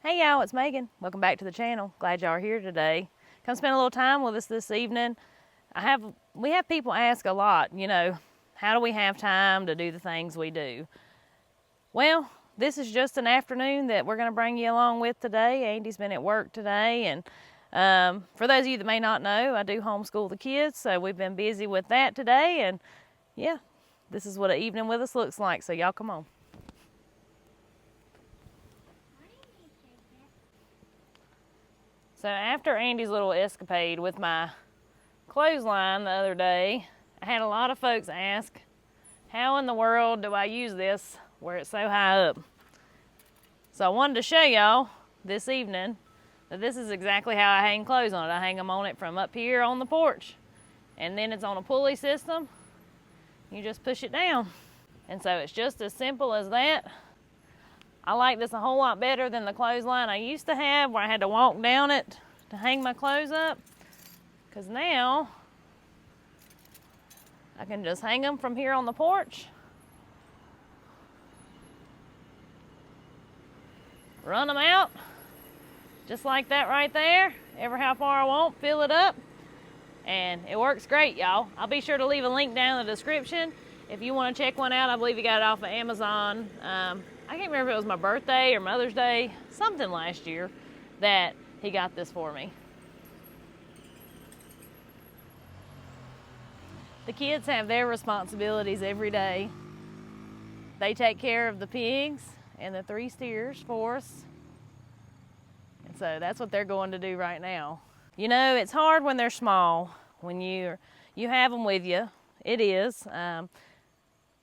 Hey y'all, it's Megan. Welcome back to the channel. Glad y'all are here today. Come spend a little time with us this evening. We have people ask a lot, how do we have time to do the things we do? Well, this is just an afternoon that we're going to bring you along with today. Andy's been at work today, and for those of you that may not know, I do homeschool the kids, so we've been busy with that today, and yeah, this is what an evening with us looks like, so y'all come on. So after Andy's little escapade with my clothesline the other day, I had a lot of folks ask, how in the world do I use this where it's so high up? So I wanted to show y'all this evening that this is exactly how I hang clothes on it. I hang them on it from up here on the porch, and then it's on a pulley system. You just push it down. And so it's just as simple as that. I like this a whole lot better than the clothesline I used to have where I had to walk down it to hang my clothes up. Because now I can just hang them from here on the porch. Run them out just like that right there. Ever how far I want, fill it up. And it works great, y'all. I'll be sure to leave a link down in the description. If you want to check one out, I believe you got it off of Amazon. I can't remember if it was my birthday or Mother's Day, something last year, that he got this for me. The kids have their responsibilities every day. They take care of the pigs and the 3 steers for us. And so that's what they're going to do right now. You know, it's hard when they're small, when you have them with you. It is.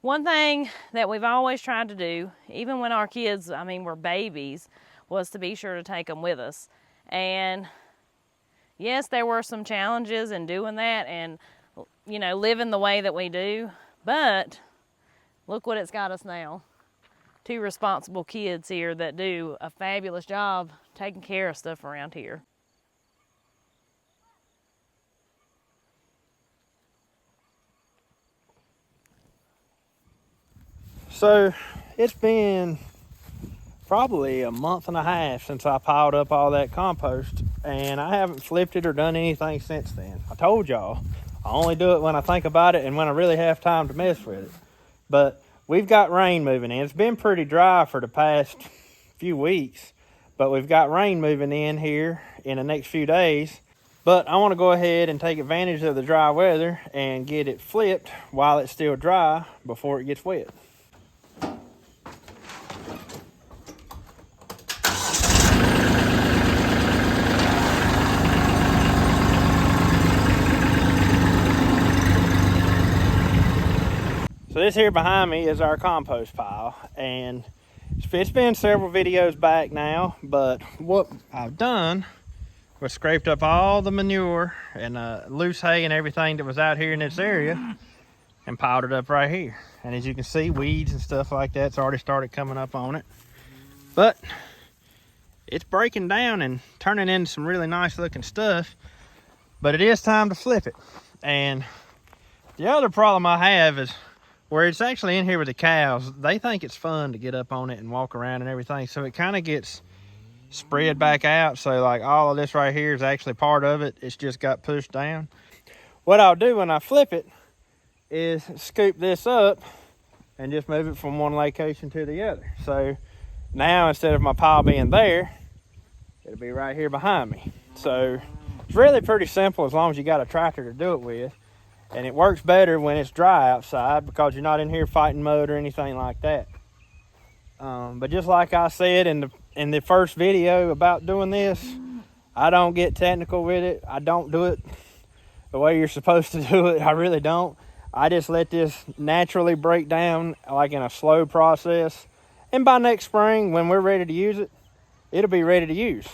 One thing that we've always tried to do, even when our kids, were babies, was to be sure to take them with us. And yes, there were some challenges in doing that and, living the way that we do. But look what it's got us now. 2 responsible kids here that do a fabulous job taking care of stuff around here. So it's been probably a month and a half since I piled up all that compost, and I haven't flipped it or done anything since then. I told y'all I only do it when I think about it and when I really have time to mess with it. But we've got rain moving in. It's been pretty dry for the past few weeks, but we've got rain moving in here in the next few days. But I want to go ahead and take advantage of the dry weather and get it flipped while it's still dry before it gets wet. So this here behind me is our compost pile, and it's been several videos back now, but what I've done was scraped up all the manure and loose hay and everything that was out here in this area and piled it up right here. And as you can see, weeds and stuff like that's already started coming up on it. But it's breaking down and turning into some really nice looking stuff, but it is time to flip it. And the other problem I have is where it's actually in here with the cows, they think it's fun to get up on it and walk around and everything. So it kind of gets spread back out. So like all of this right here is actually part of it. It's just got pushed down. What I'll do when I flip it is scoop this up and just move it from one location to the other. So now instead of my pile being there, it'll be right here behind me. So it's really pretty simple as long as you got a tractor to do it with. And it works better when it's dry outside because you're not in here fighting mud or anything like that. But just like I said in the first video about doing this, I don't get technical with it. I don't do it the way you're supposed to do it. I really don't. I just let this naturally break down like in a slow process. And by next spring, when we're ready to use it, it'll be ready to use.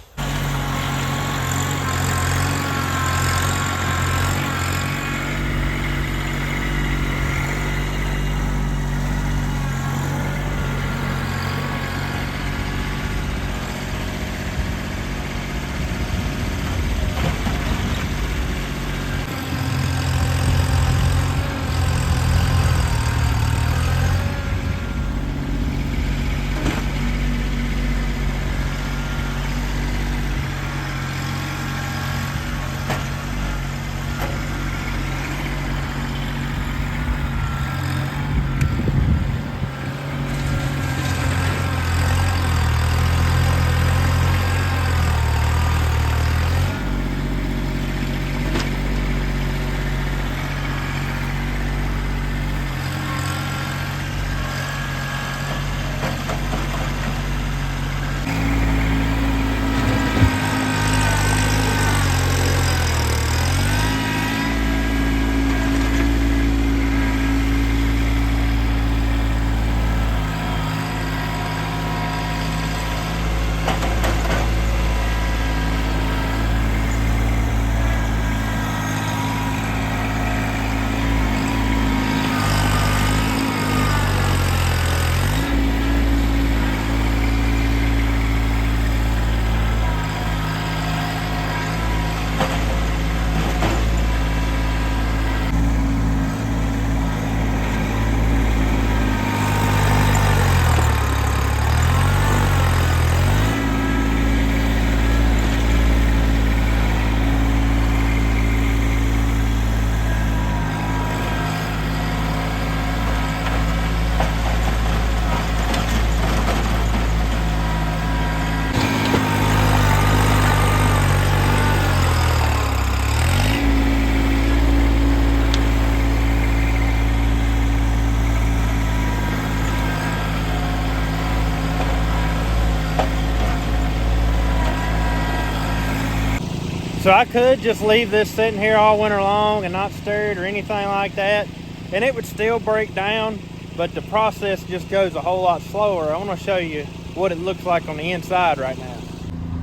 So I could just leave this sitting here all winter long and not stir it or anything like that, and it would still break down, but the process just goes a whole lot slower. I want to show you what it looks like on the inside right now.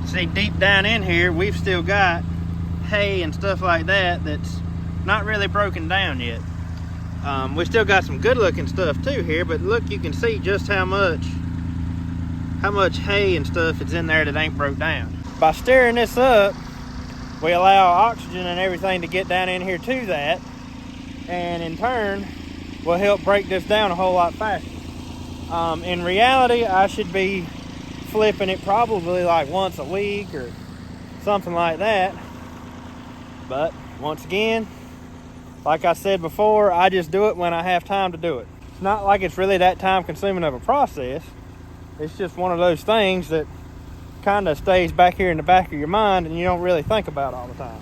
See, deep down in here, we've still got hay and stuff like that that's not really broken down yet. We still got some good looking stuff too here, but look, you can see just how much hay and stuff is in there that ain't broke down. By stirring this up, we allow oxygen and everything to get down in here to that, and in turn will help break this down a whole lot faster. In reality, I should be flipping it probably like once a week or something like that, but once again, like I said before, I just do it when I have time to do it. It's not like it's really that time consuming of a process. It's just one of those things that kind of stays back here in the back of your mind and you don't really think about all the time.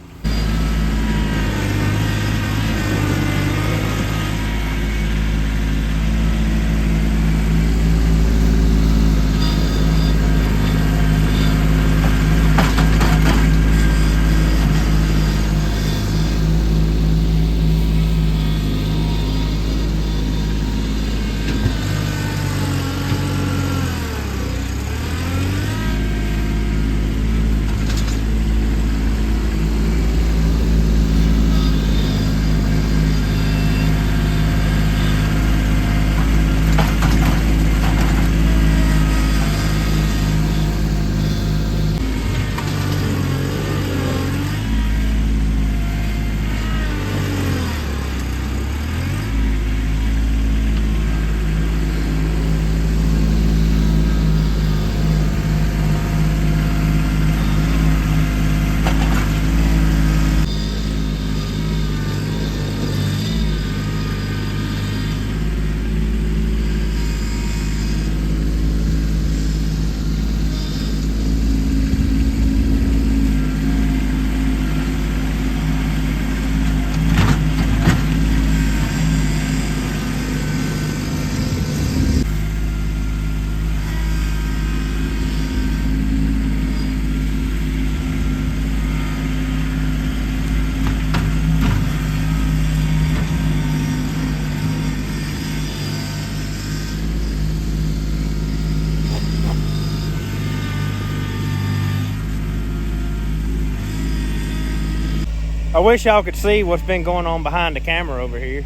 I wish y'all could see what's been going on behind the camera over here.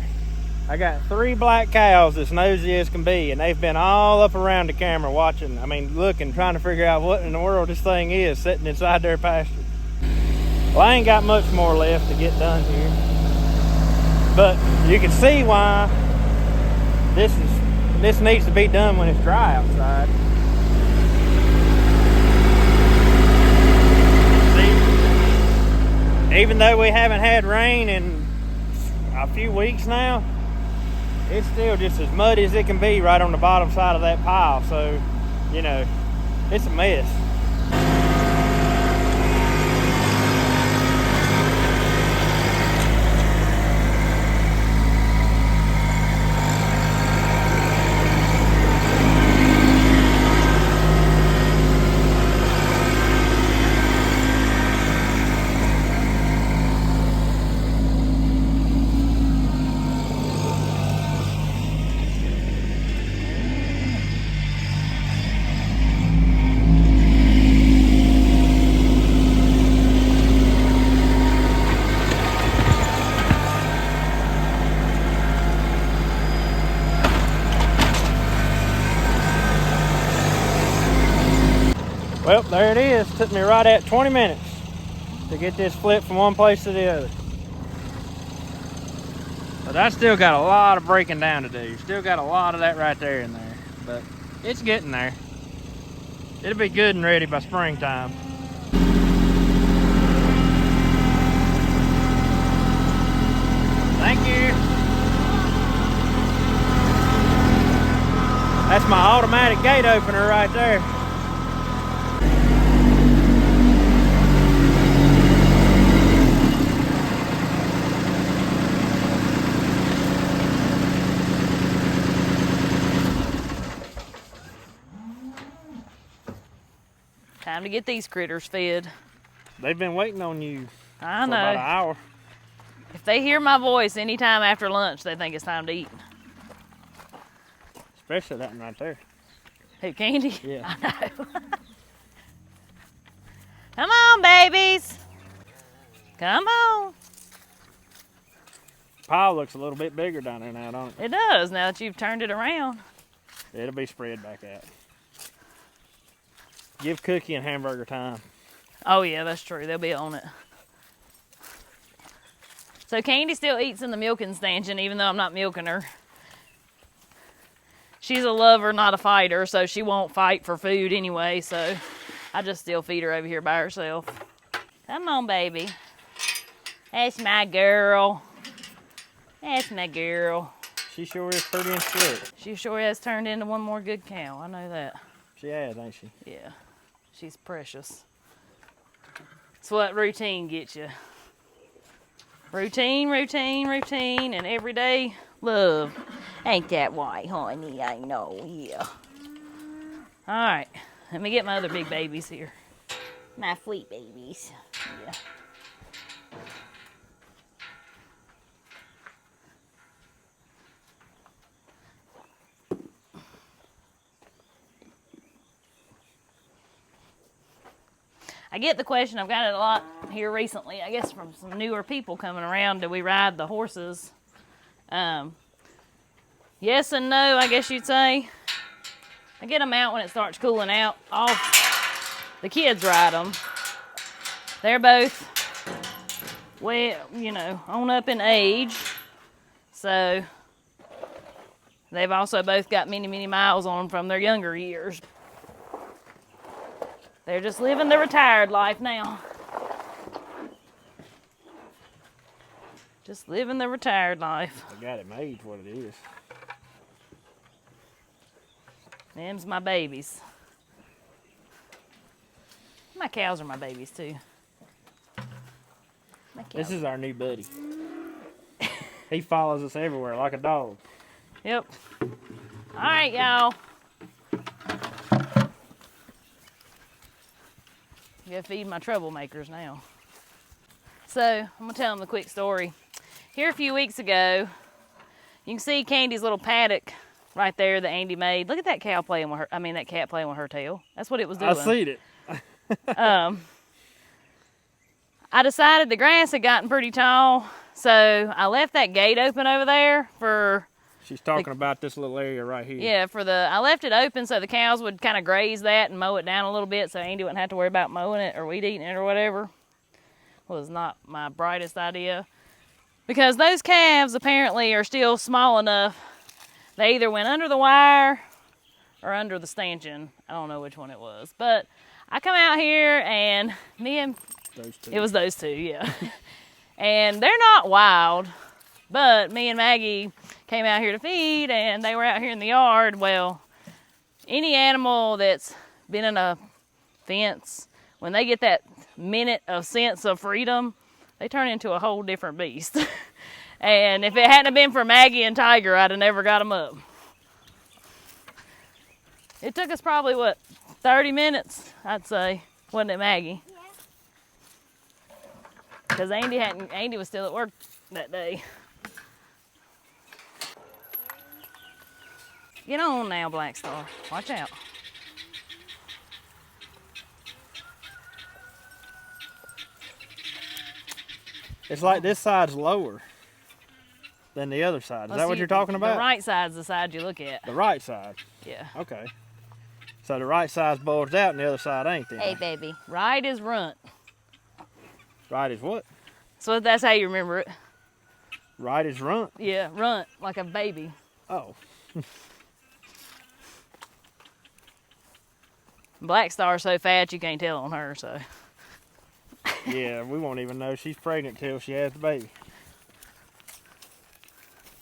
I got 3 black cows as nosy as can be, and they've been all up around the camera watching, looking, trying to figure out what in the world this thing is sitting inside their pasture. Well, I ain't got much more left to get done here, but you can see why this needs to be done when it's dry outside. Even though we haven't had rain in a few weeks now, it's still just as muddy as it can be right on the bottom side of that pile. So, you know, it's a mess. Well, there it is. Took me right at 20 minutes to get this flipped from one place to the other. But I still got a lot of breaking down to do. Still got a lot of that right there in there. But it's getting there. It'll be good and ready by springtime. Thank you. That's my automatic gate opener right there. Time to get these critters fed. They've been waiting on you. I for know. about an hour. If they hear my voice anytime after lunch, they think it's time to eat. Especially that one right there. Who, Candy? Yeah. I know. Come on, babies. Come on. Pile looks a little bit bigger down there now, don't it? It does, now that you've turned it around. It'll be spread back out. Give Cookie and Hamburger time. Oh yeah, that's true. They'll be on it. So Candy still eats in the milking stanchion, even though I'm not milking her. She's a lover, not a fighter, so she won't fight for food anyway, so I just still feed her over here by herself. Come on, baby. That's my girl. That's my girl. She sure is pretty and slick. She sure has turned into one more good cow. I know that. She has, ain't she? Yeah. She's precious. It's what routine gets you. Routine, routine, routine, and everyday love. Ain't that right, honey? I know, yeah. All right. Let me get my other big babies here. My sweet babies. Yeah. I get the question, I've got it a lot here recently, I guess from some newer people coming around, do we ride the horses? Yes and no, I guess you'd say. I get them out when it starts cooling out. The kids ride them. They're both, well, you know, on up in age. So they've also both got many, many miles on them from their younger years. They're just living the retired life now. Just living the retired life. I got it made what it is. Them's my babies. My cows are my babies too. This is our new buddy. He follows us everywhere like a dog. Yep. All right, y'all. I'm gonna feed my troublemakers now. So I'm gonna tell them a quick story. Here a few weeks ago, you can see Candy's little paddock right there that Andy made. Look at that cow playing with her. I mean, that cat playing with her tail. That's what it was doing. I seen it. I decided the grass had gotten pretty tall, so I left that gate open over there for. She's talking about this little area right here. Yeah, I left it open so the cows would kind of graze that and mow it down a little bit so Andy wouldn't have to worry about mowing it or weed eating it or whatever. Was not my brightest idea. Because those calves apparently are still small enough. They either went under the wire or under the stanchion. I don't know which one it was. But I come out here and Those two. it was those two, yeah. And they're not wild. But me and Maggie came out here to feed, and they were out here in the yard. Well, any animal that's been in a fence, when they get that minute of sense of freedom, they turn into a whole different beast. And if it hadn't been for Maggie and Tiger, I'd have never got them up. It took us probably, 30 minutes, I'd say, wasn't it, Maggie? Yeah. Because Andy was still at work that day. Get on now, Black Star. Watch out. It's like this side's lower than the other side. Is that what you're talking about? The right side's the side you look at. The right side? Yeah. Okay. So the right side's bulged out and the other side ain't then? Hey, baby. Right is runt. Right is what? So that's how you remember it. Right is runt? Yeah, runt, like a baby. Oh. Black Star's so fat you can't tell on her, so. Yeah, we won't even know she's pregnant till she has the baby.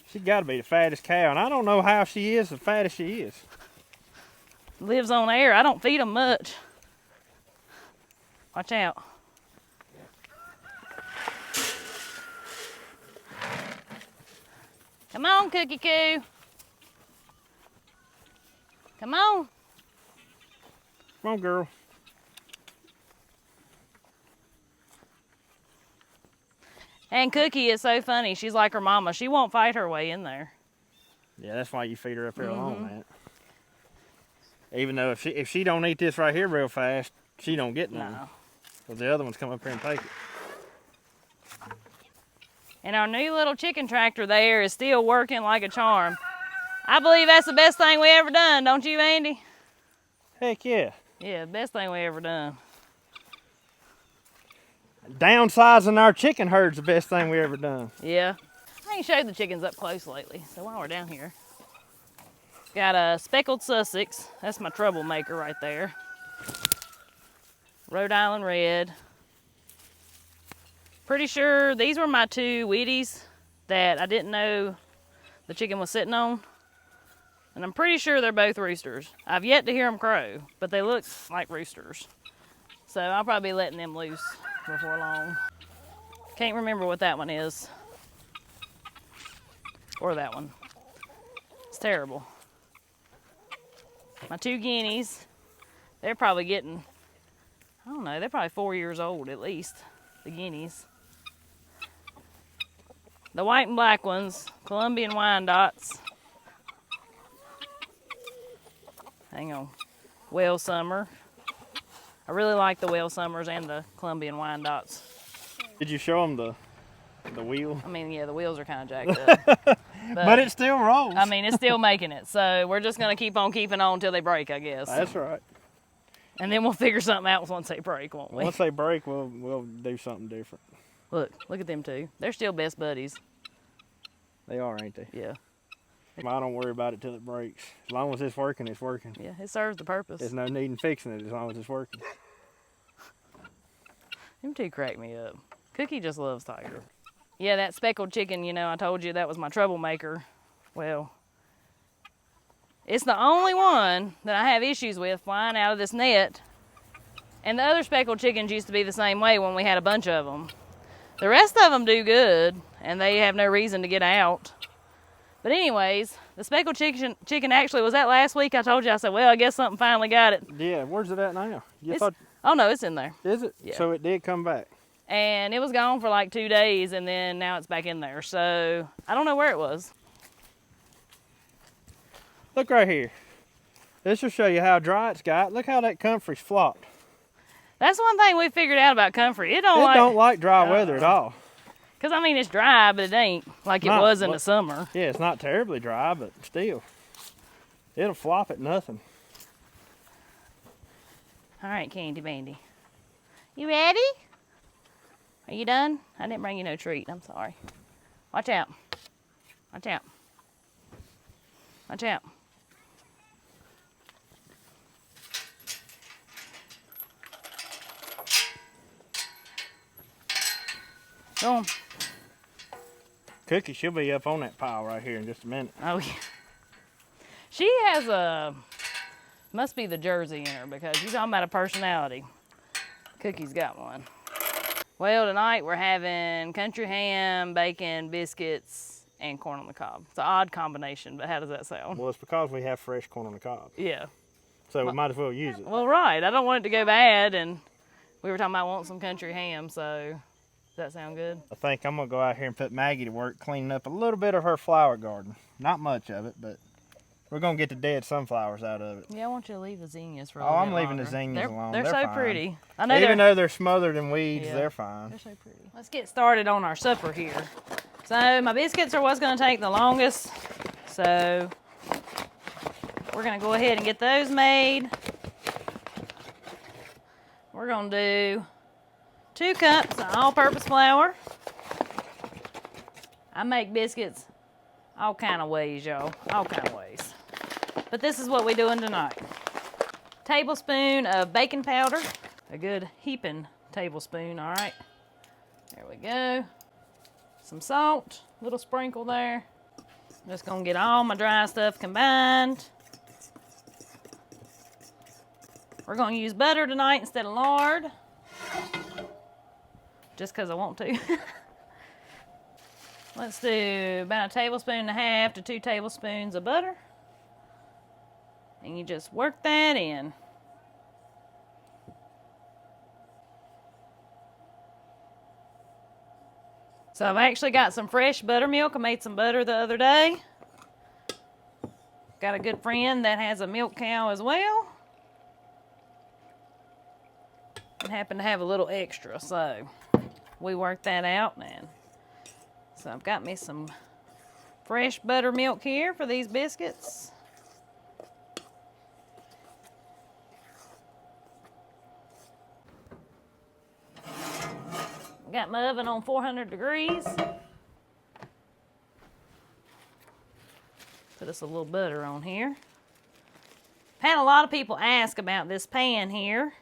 She's got to be the fattest cow, and I don't know how she is the fattest she is. Lives on air. I don't feed them much. Watch out. Come on, Cookie Coo. Come on. Come on, girl. And Cookie is so funny. She's like her mama. She won't fight her way in there. Yeah, that's why you feed her up here alone, man. Even though if she don't eat this right here real fast, she don't get none. No. Because the other ones come up here and take it. And our new little chicken tractor there is still working like a charm. I believe that's the best thing we ever done, don't you, Andy? Heck yeah. Yeah, best thing we ever done. Downsizing our chicken herd's the best thing we ever done. Yeah. I ain't showed the chickens up close lately, so while we're down here. Got a speckled Sussex. That's my troublemaker right there. Rhode Island Red. Pretty sure these were my two Wheaties that I didn't know the chicken was sitting on. And I'm pretty sure they're both roosters. I've yet to hear them crow, but they look like roosters. So I'll probably be letting them loose before long. Can't remember what that one is. Or that one. It's terrible. My two guineas, they're probably getting, I don't know, they're probably 4 years old at least, the guineas. The white and black ones, Colombian Wyandottes. Hang on. Whale Summer. I really like the Whale Summers and the Colombian Wyandottes. Did you show them the wheel? I mean, yeah, the wheels are kind of jacked up. But it still rolls. I mean, it's still making it. So we're just going to keep on keeping on until they break, I guess. That's right. And then we'll figure something out once they break, won't we? Once they break, we'll do something different. Look at them two. They're still best buddies. They are, ain't they? Yeah. I don't worry about it till it breaks. As long as it's working, it's working. Yeah, it serves the purpose. There's no need in fixing it as long as it's working. Them two crack me up. Cookie just loves Tiger. Yeah, that speckled chicken, you know, I told you that was my troublemaker. Well, it's the only one that I have issues with flying out of this net. And the other speckled chickens used to be the same way when we had a bunch of them. The rest of them do good, and they have no reason to get out. But anyways, the speckled chicken actually was that last week. I told you, I said, well, I guess something finally got it. Yeah, where's it at now? Oh, no, it's in there. Is it? Yeah. So it did come back. And it was gone for like 2 days, and then now it's back in there. So I don't know where it was. Look right here. This will show you how dry it's got. Look how that Comfrey's flopped. That's one thing we figured out about Comfrey. It don't like dry weather at all. Because, I mean, it's dry, but it ain't like it was in the summer. Yeah, it's not terribly dry, but still. It'll flop at nothing. All right, Candy Bandy. You ready? Are you done? I didn't bring you no treat. I'm sorry. Watch out. Watch out. Watch out. Go on. Cookie, she'll be up on that pile right here in just a minute. Oh, yeah. She has a, must be the Jersey in her, because you're talking about a personality. Cookie's got one. Well, tonight we're having country ham, bacon, biscuits, and corn on the cob. It's an odd combination, but how does that sound? Well, it's because we have fresh corn on the cob. Yeah. So we might as well use it. Well, right. I don't want it to go bad, and we were talking about wanting some country ham, so does that sound good? I think I'm going to go out here and put Maggie to work cleaning up a little bit of her flower garden. Not much of it, but we're going to get the dead sunflowers out of it. Yeah, I want you to leave the zinnias for a little bit I'm leaving longer. the zinnias alone. They're so fine. pretty. I know Even though they're smothered in weeds, yeah, they're fine. They're so pretty. Let's get started on our supper here. So my biscuits are what's going to take the longest. So we're going to go ahead and get those made. We're going to do 2 cups of all-purpose flour. I make biscuits all kind of ways, y'all. All kind of ways. But this is what we're doing tonight. Tablespoon of baking powder. A good heaping tablespoon, all right. There we go. Some salt, little sprinkle there. Just gonna get all my dry stuff combined. We're gonna use butter tonight instead of lard. Just because I want to. Let's do about 1.5 tablespoons to 2 tablespoons of butter. And you just work that in. So I've actually got some fresh buttermilk. I made some butter the other day. Got a good friend that has a milk cow as well. And happen to have a little extra, so we worked that out. And so I've got me some fresh buttermilk here for these biscuits. Got my oven on 400 degrees. Put us a little butter on here. Had a lot of people ask about this pan here.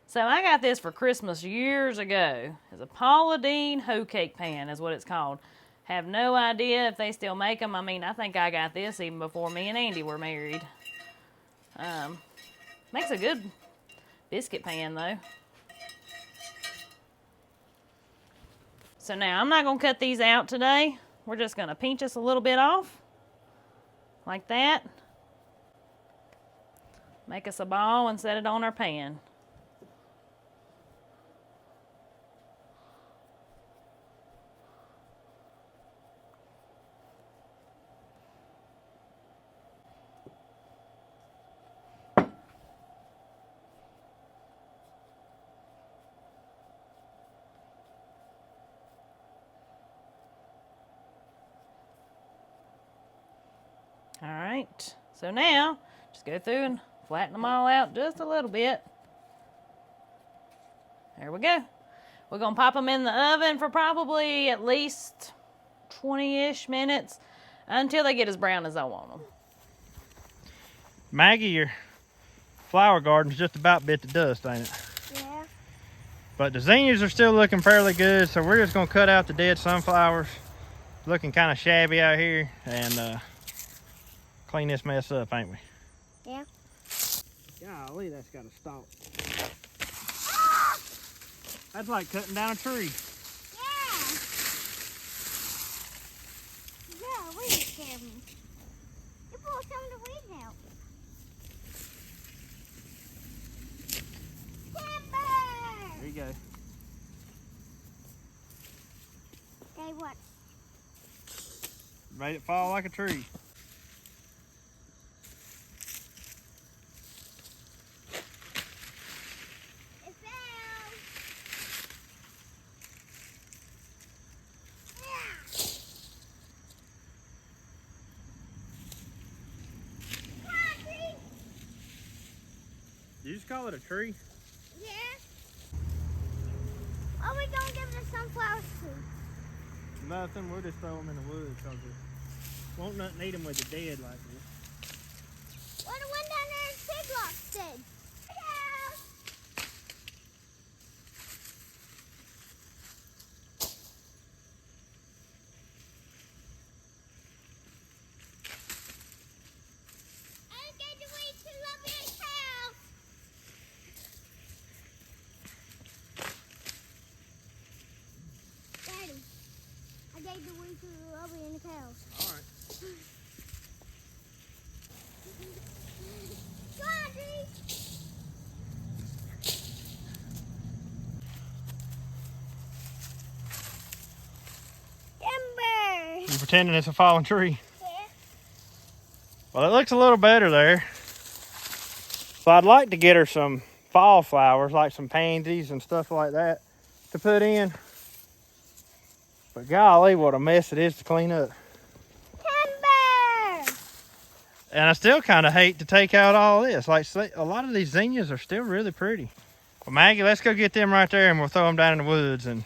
So I got this for Christmas years ago. It's a Paula Deen hoe cake pan is what it's called. Have no idea if they still make them. I mean, I think I got this even before me and Andy were married. Makes a good biscuit pan though. So now I'm not gonna cut these out today. We're just gonna pinch us a little bit off. Like that. Make us a ball and set it on our pan. All right, so now just go through and flatten them all out just a little bit. There we go. We're gonna pop them in the oven for probably at least 20-ish minutes until they get as brown as I want them. Maggie, your flower garden's just about bit to dust, ain't it? Yeah. But the zinnias are still looking fairly good, so we're just gonna cut out the dead sunflowers. Looking kind of shabby out here, and clean this mess up, ain't we? Yeah. Golly, that's got to stop. That's like cutting down a tree. Yeah. Yeah, weed scared me. You pulled some of the weeds out. Timber! There you go. Okay, what? Made it fall like a tree. It fell. Yeah. Hi, tree. You just call it a tree? Yeah. What are we gonna give the sunflowers to? Nothing, we'll just throw them in the woods because it won't nothing eat them with the dead like this. What the one down there in Pig Lock said. Yeah. I gave the weed to Lovey and Cow. Daddy, I gave the weed to Lovey and the cows. All right. Come on, Dee. Timber. You pretending it's a fallen tree? Yeah. Well, it looks a little better there. So I'd like to get her some fall flowers, like some pansies and stuff like that, to put in. But golly, what a mess it is to clean up. Timber. And I still kind of hate to take out all this. Like, a lot of these zinnias are still really pretty. Well, Maggie, let's go get them right there and we'll throw them down in the woods. And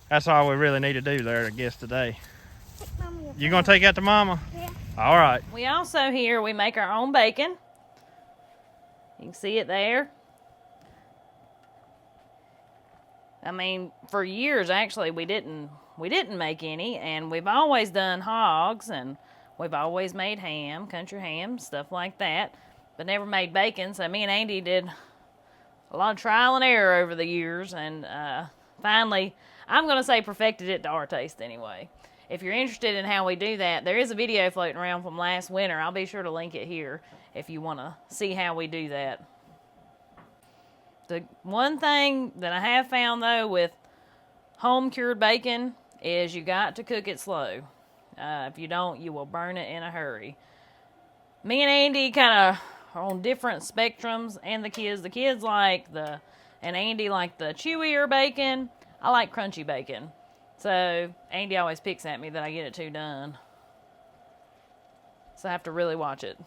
that's all we really need to do there, I guess, today. You gonna take out the mama? Yeah. All right. We also here, we make our own bacon. You can see it there. I mean, for years, actually, we didn't make any, and we've always done hogs, and we've always made ham, country ham, stuff like that, but never made bacon. So me and Andy did a lot of trial and error over the years, and finally, I'm going to say perfected it to our taste anyway. If you're interested in how we do that, there is a video floating around from last winter. I'll be sure to link it here if you want to see how we do that. The one thing that I have found, though, with home cured bacon is you got to cook it slow. If you don't, you will burn it in a hurry. Me and Andy kind of are on different spectrums, and the kids like and Andy like the chewier bacon. I like crunchy bacon. So Andy always picks at me that I get it too done. So I have to really watch it.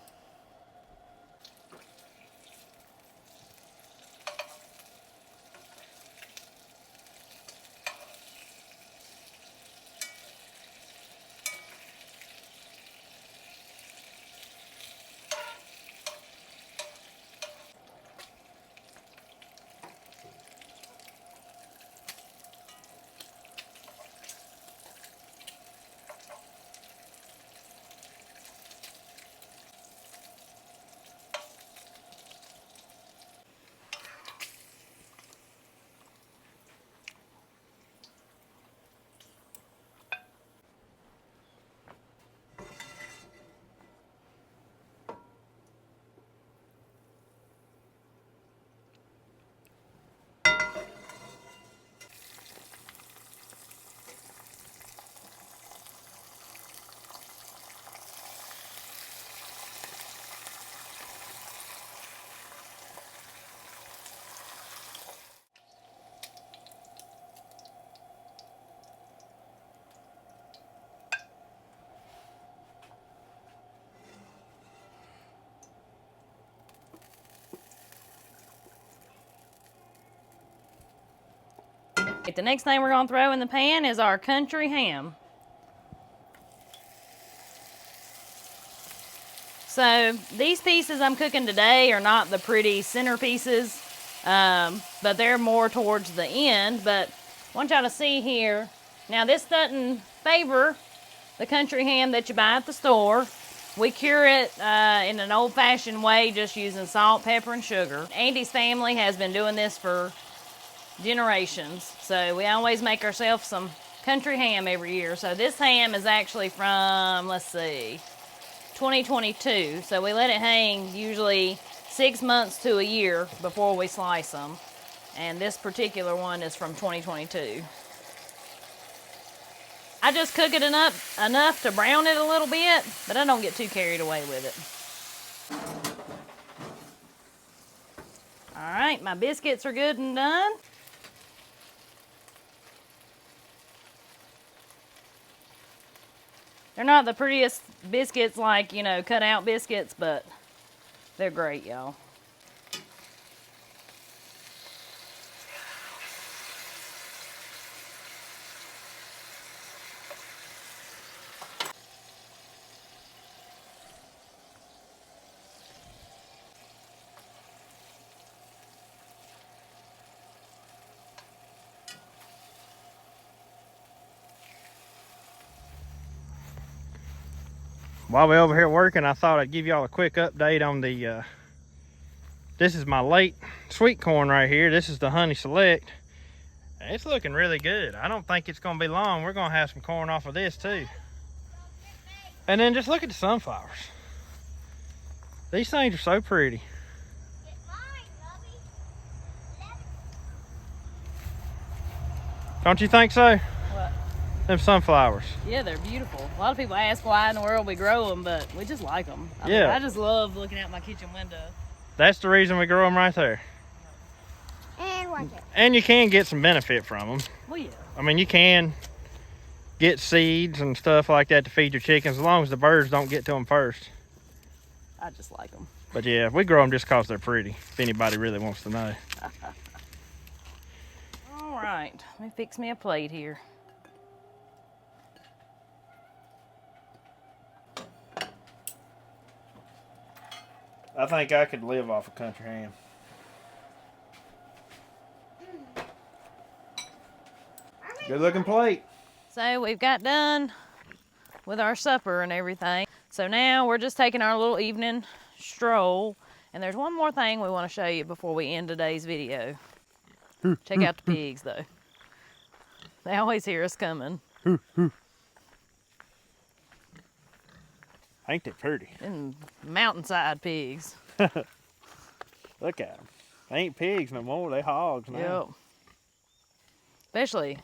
The next thing we're going to throw in the pan is our country ham. So these pieces I'm cooking today are not the pretty center pieces, but they're more towards the end. But I want y'all to see here. Now this doesn't favor the country ham that you buy at the store. We cure it in an old-fashioned way, just using salt, pepper, and sugar. Andy's family has been doing this for generations, so we always make ourselves some country ham every year. So this ham is actually from, let's see, 2022. So we let it hang usually 6 months to a year before we slice them. And this particular one is from 2022. I just cook it enough to brown it a little bit, but I don't get too carried away with it. All right, my biscuits are good and done. They're not the prettiest biscuits like, you know, cut out biscuits, but they're great, y'all. While we're over here working, I thought I'd give y'all a quick update on the, this is my late sweet corn right here. This is the Honey Select. It's looking really good. I don't think it's gonna be long. We're gonna have some corn off of this too. And then just look at the sunflowers. These things are so pretty. Don't you think so? What? Them sunflowers. Yeah, they're beautiful. A lot of people ask why in the world we grow them, but we just like them. I mean, I just love looking out my kitchen window. That's the reason we grow them right there. And watch it. And you can get some benefit from them. Well, yeah. I mean, you can get seeds and stuff like that to feed your chickens, as long as the birds don't get to them first. I just like them. But yeah, we grow them just because they're pretty, if anybody really wants to know. All right, let me fix me a plate here. I think I could live off a country ham. Good looking plate. So we've got done with our supper and everything. So now we're just taking our little evening stroll. And there's one more thing we want to show you before we end today's video. Check out the pigs though. They always hear us coming. Ain't they pretty? And mountainside pigs. Look at them. They ain't pigs no more, they hogs now. Yep. Especially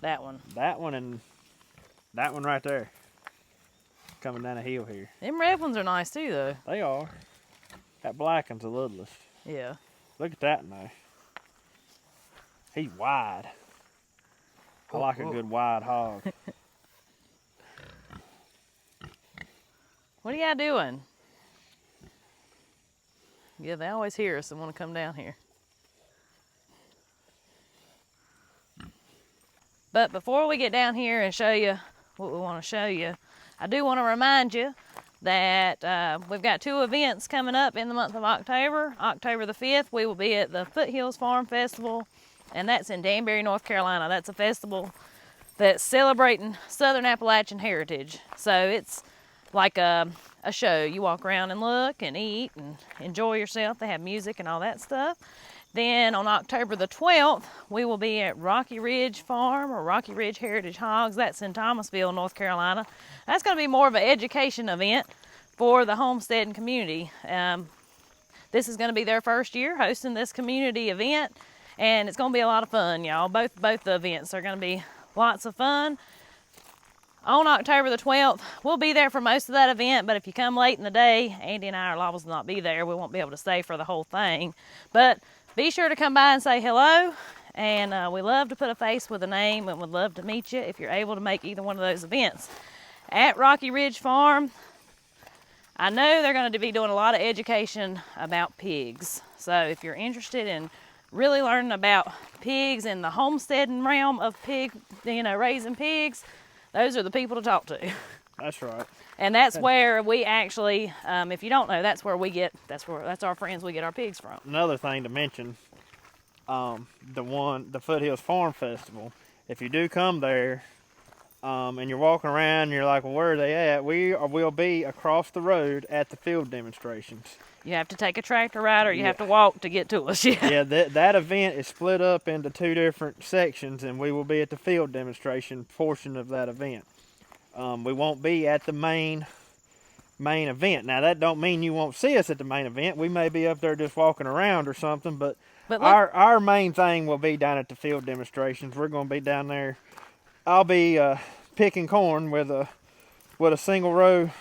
That one. That one and that one right there. Coming down a hill here. Them red ones are nice too, though. They are. That black one's the littlest. Yeah. Look at that now. He's wide. I like a good wide hog. What are y'all doing? Yeah, they always hear us and want to come down here. But before we get down here and show you what we want to show you, I do want to remind you that we've got 2 events coming up in the month of October. October the 5th, we will be at the Foothills Farm Festival, and that's in Danbury, North Carolina. That's a festival that's celebrating Southern Appalachian heritage. So it's like a show. You walk around and look and eat and enjoy yourself. They have music and all that stuff. Then on October the 12th, we will be at Rocky Ridge Farm or Rocky Ridge Heritage Hogs. That's in Thomasville, North Carolina. That's going to be more of an education event for the homestead and community. This is going to be their first year hosting this community event, and it's going to be a lot of fun, y'all. Both the events are going to be lots of fun. On October the 12th, we'll be there for most of that event, but if you come late in the day, Andy and I are liable to not be there. We won't be able to stay for the whole thing. But be sure to come by and say hello, and we love to put a face with a name and would love to meet you if you're able to make either one of those events. At Rocky Ridge Farm, I know they're going to be doing a lot of education about pigs. So if you're interested in really learning about pigs and the homesteading realm of raising pigs, those are the people to talk to. That's right. And that's where we actually, if you don't know, that's our friends we get our pigs from. Another thing to mention, the Foothills Farm Festival, if you do come there, and you're walking around and you're like, well, where are they at? We'll be across the road at the field demonstrations. You have to take a tractor ride or you have to walk to get to us. Yeah, that event is split up into 2 different sections, and we will be at the field demonstration portion of that event. We won't be at the main event. Now, that don't mean you won't see us at the main event. We may be up there just walking around or something, but our main thing will be down at the field demonstrations. We're going to be down there. I'll be picking corn with a single row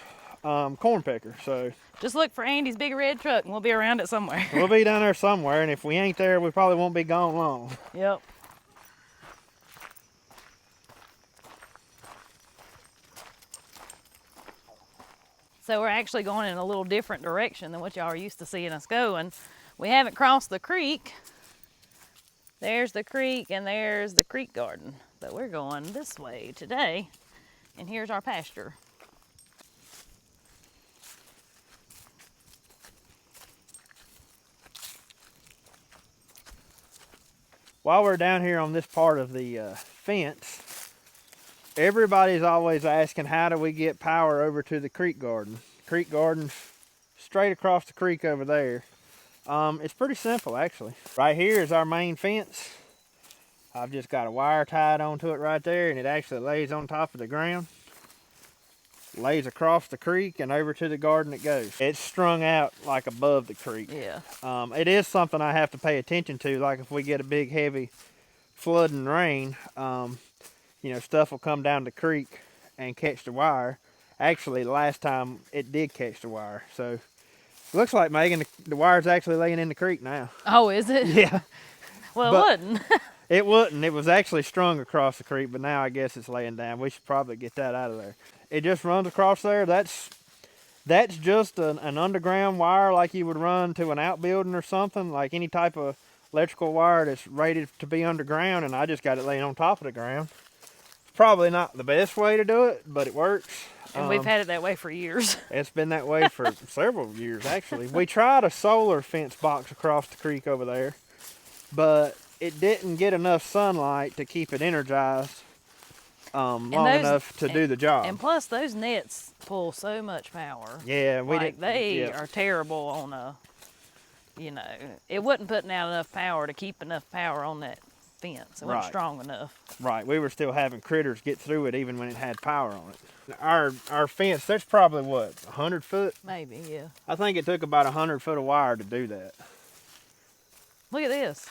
corn picker. So just look for Andy's big red truck and we'll be around it somewhere. We'll be down there somewhere, and if we ain't there, we probably won't be gone long. Yep. So we're actually going in a little different direction than what y'all are used to seeing us going. We haven't crossed the creek. There's the creek and there's the creek garden. But we're going this way today. And here's our pasture. While we're down here on this part of the fence, everybody's always asking, how do we get power over to the creek garden? Creek garden's straight across the creek over there. It's pretty simple, actually. Right here is our main fence. I've just got a wire tied onto it right there, and it actually lays on top of the ground. Lays across the creek and over to the garden it goes. It's strung out like above the creek. Yeah. It is something I have to pay attention to, like if we get a big heavy flood and rain, stuff will come down the creek and catch the wire. Actually, the last time it did catch the wire. So looks like, Megan, the wire's actually laying in the creek now. Oh, is it? Yeah. Well, it wouldn't. It wouldn't. It was actually strung across the creek, but now I guess it's laying down. We should probably get that out of there. It just runs across there. That's just an underground wire like you would run to an outbuilding or something, like any type of electrical wire that's rated to be underground, and I just got it laying on top of the ground. It's probably not the best way to do it, but it works. And we've had it that way for years. It's been that way for several years, actually. We tried a solar fence box across the creek over there, but it didn't get enough sunlight to keep it energized long enough to do the job. And plus, those nets pull so much power. Yeah, they are terrible on it wasn't putting out enough power to keep enough power on that fence. It wasn't strong enough. Right. We were still having critters get through it even when it had power on it. Our fence, that's probably what, 100 foot? Maybe, yeah. I think it took about 100 foot of wire to do that. Look at this.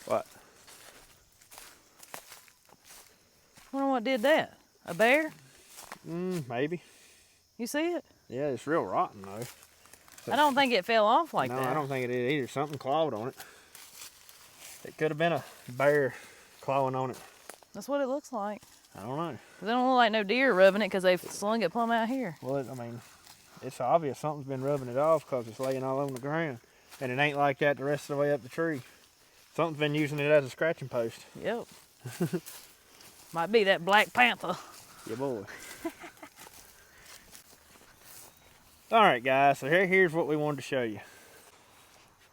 What? Wonder what did that? A bear? Maybe. You see it? Yeah, it's real rotten though. I don't think it fell off like no, that. I don't think it did either. Something clawed on it. It could have been a bear clawing on it. That's what it looks like. I don't know. They don't look like no deer rubbing it because they've slung it plumb out here. Well, I mean, it's obvious something's been rubbing it off because it's laying all on the ground. And it ain't like that the rest of the way up the tree. Something's been using it as a scratching post. Yep. Might be that Black Panther. Yeah, boy. All right, guys, so here's what we wanted to show you.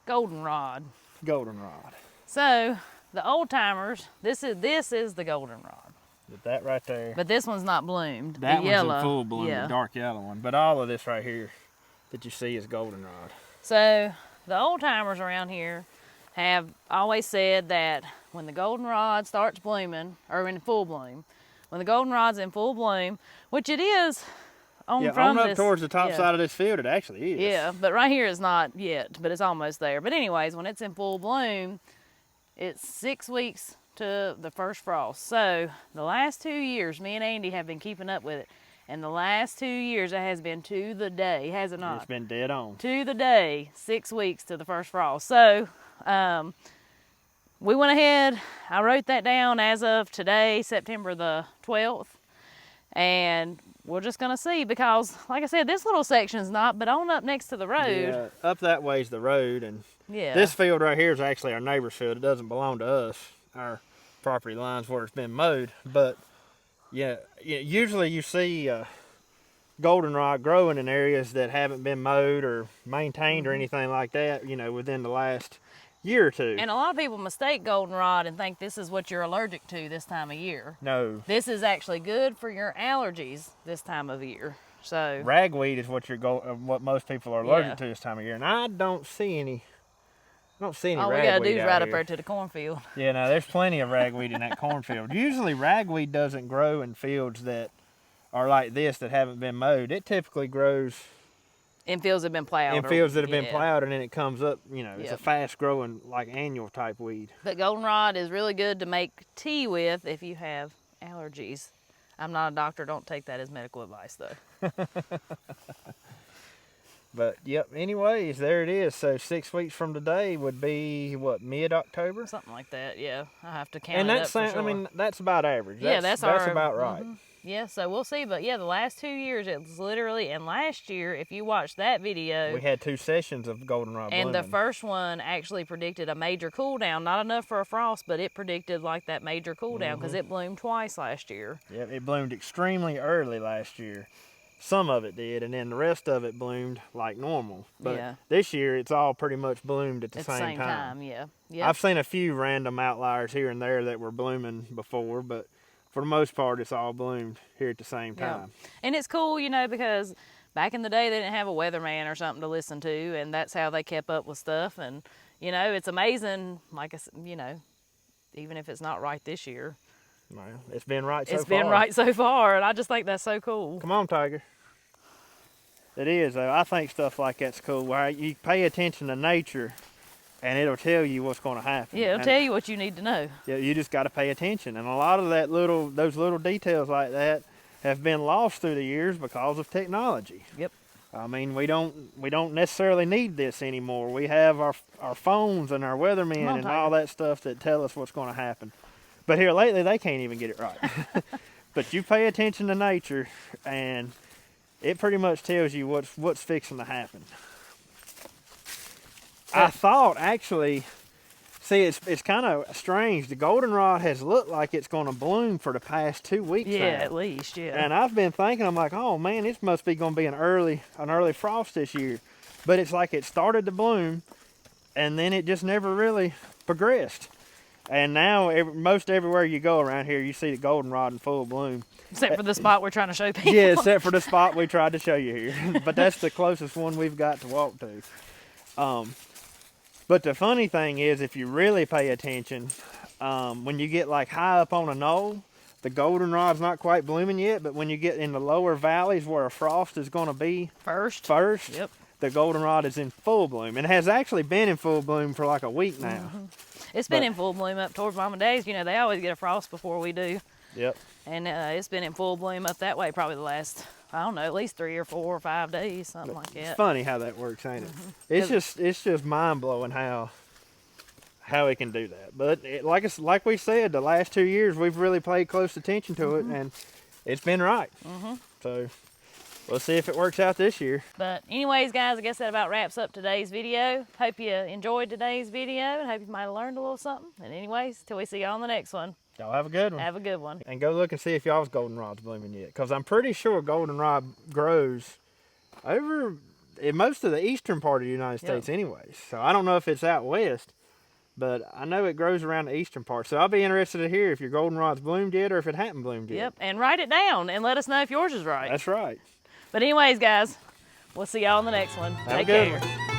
Goldenrod. Goldenrod. So, the old timers, this is the goldenrod. But that right there. But this one's not bloomed. That the one's yellow, in full bloom, yeah. the dark yellow one. But all of this right here that you see is goldenrod. So, the old timers around here have always said that when the goldenrod starts blooming, or in full bloom, when the goldenrod's in full bloom, which it is on from up this, towards the top yeah. side of this field, it actually is. Yeah, but right here is not yet, but it's almost there. But anyways, when it's in full bloom, it's 6 weeks to the first frost. So the last 2 years, me and Andy have been keeping up with it. And the last 2 years, it has been to the day, has it not? It's been dead on. To the day, 6 weeks to the first frost. So we went ahead, I wrote that down as of today, September the 12th. And we're just gonna see because, like I said, this little section's not, but on up next to the road. Yeah, up that way's the road, and Yeah. this field right here is actually our neighbor's field. It doesn't belong to us, our property lines where it's been mowed. But yeah, usually you see goldenrod growing in areas that haven't been mowed or maintained or anything like that, within the last year or two. And a lot of people mistake goldenrod and think this is what you're allergic to this time of year. No. This is actually good for your allergies this time of year. So Ragweed is what most people are allergic to this time of year, and I don't see any. all we ragweed gotta do is out right up here. there to the cornfield. Yeah, no, there's plenty of ragweed in that cornfield. Usually ragweed doesn't grow in fields that are like this that haven't been mowed. It typically grows In fields that have been plowed. in fields that have been plowed, and then it comes up, it's a Yep. fast growing, like annual type weed. But goldenrod is really good to make tea with if you have allergies. I'm not a doctor, don't take that as medical advice though. But yep, anyways, there it is. So 6 weeks from today would be what, mid-October? Something like that, yeah. I have to count And it that's up for sure. I mean, that's about average. Yeah, that's our, about right. Yeah, so we'll see. But yeah, the last 2 years, it's literally, and last year, if you watch that video, We had 2 sessions of goldenrod and blooming. the first one actually predicted a major cool down, not enough for a frost, but it predicted like that major cool down because it bloomed twice last year. Yep, it bloomed extremely early last year. Some of it did, and then the rest of it bloomed like normal. But Yeah. this year, it's all pretty much bloomed at the At the same same time, yeah. Yep. I've seen a few random outliers here and there that were blooming before, but for the most part, it's all bloomed here at the same Yeah. time. And it's cool, because back in the day, they didn't have a weatherman or something to listen to, and that's how they kept up with stuff. And, it's amazing, like I said, even if it's not right this year, Well, it's been right so far. it's been right so far, and I just think that's so cool. Come on, Tiger. It is, though. I think stuff like that's cool. Where you pay attention to nature, and it'll tell you what's going to happen. Yeah, it'll tell you what you need to know. Yeah, you just got to pay attention. And a lot of those little details like that have been lost through the years because of technology. Yep. I mean, we don't necessarily need this anymore. We have our phones and our weathermen and all that stuff that tell us what's going to happen. But here lately, they can't even get it right. But you pay attention to nature, and it pretty much tells you what's fixing to happen. I thought, actually, see, it's kind of strange. The goldenrod has looked like it's going to bloom for the past 2 weeks now. Yeah, at least, yeah. And I've been thinking, I'm like, oh man, this must be going to be an early frost this year. But it's like it started to bloom, and then it just never really progressed. And now, most everywhere you go around here, you see the goldenrod in full bloom. Except for the spot we're trying to show people. Yeah, except for the spot we tried to show you here. But that's the closest one we've got to walk to. But the funny thing is, if you really pay attention, when you get like high up on a knoll, the goldenrod's not quite blooming yet, but when you get in the lower valleys where a frost is going to be First. yep, the goldenrod is in full bloom. And it has actually been in full bloom for like a week now. It's been in full bloom up towards Mama Days. They always get a frost before we do. Yep. And it's been in full bloom up that way probably the last, I don't know, at least 3 or 4 or 5 days, something like that. It's funny how that works, ain't it? It's just mind blowing how it can do that. But like we said, the last 2 years we've really paid close attention to it, and it's been right. So we'll see if it works out this year. But anyways, guys, I guess that about wraps up today's video. Hope you enjoyed today's video, and hope you might have learned a little something. And anyways, till we see y'all on the next one. Y'all have a good one. Have a good one. And go look and see if y'all's goldenrod's blooming yet, because I'm pretty sure goldenrod grows over in most of the eastern part of the United States anyways. So I don't know if it's out west, but I know it grows around the eastern part. So I'll be interested to hear if your goldenrod's bloomed yet or if it hadn't bloomed yet. Yep, and write it down and let us know if yours is right. That's right. But anyways, guys, we'll see y'all on the next one. Have Take a good care. one.